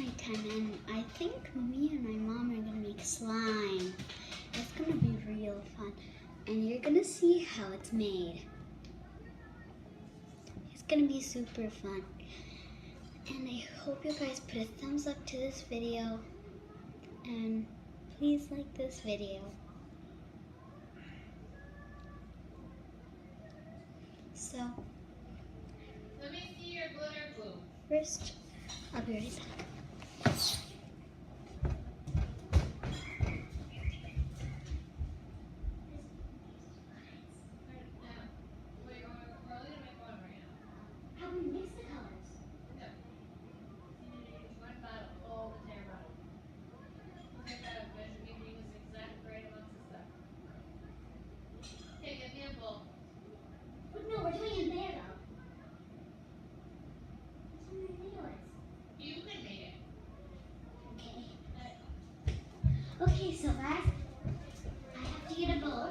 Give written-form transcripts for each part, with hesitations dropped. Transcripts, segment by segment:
nighttime, and I think me and my mom are gonna make slime. It's gonna be real fun, and you're gonna see how it's made. It's gonna be super fun, and I hope you guys put a thumbs up to this video, and please like this video. So, let me see your glitter glue. First, I'll be right back. How do we mix the colors? No. You need to use one bottle, all the entire bottle. Take that up, measure, make sure you use the exact right amounts of stuff. Okay, get me a bowl. But no, we're doing it there though. That's what my video is. You can make it. Okay. Okay, so guys, I have to get a bowl.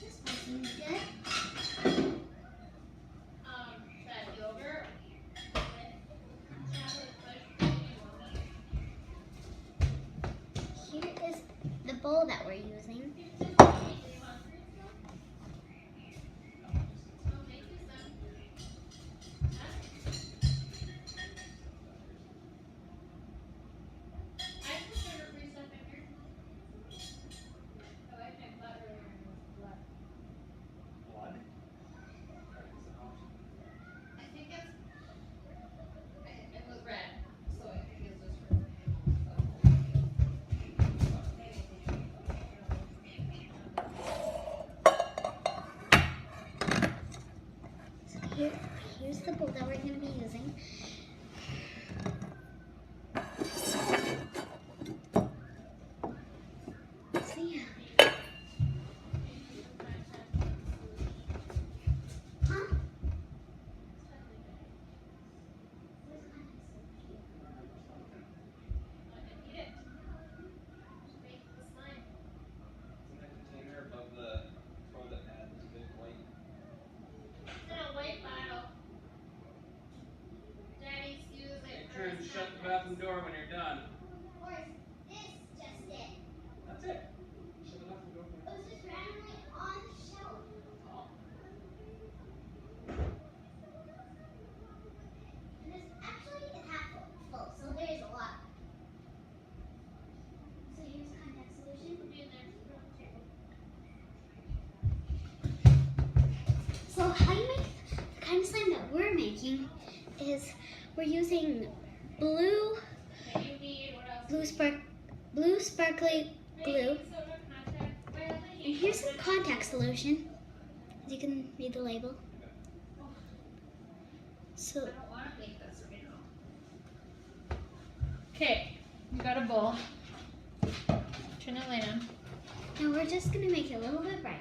This one seems good. That yogurt with chocolate fudge cream. Here is the bowl that we're using. Here's the bowl that we're going to be using. So yeah. Huh? Shut the bathroom door when you're done. Or is this just it? That's it. Shut the bathroom door. It was just randomly on the shelf. Oh. And this actually is half full, so there's a lot. So here's contact solution. So how you make the kind of slime that we're making is we're using blue sparkly glue. And here's some contact solution. As you can read the label. So I don't want to make this right now. Okay, you got a bowl. Turn the light on. now we're just gonna make it a little bit brighter.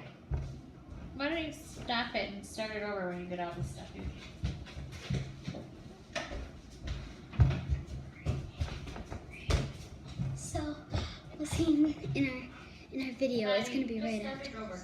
Why don't you stop it and start it over when you get all this stuff in? So we'll see in our video. It's gonna be right Just after. start it over.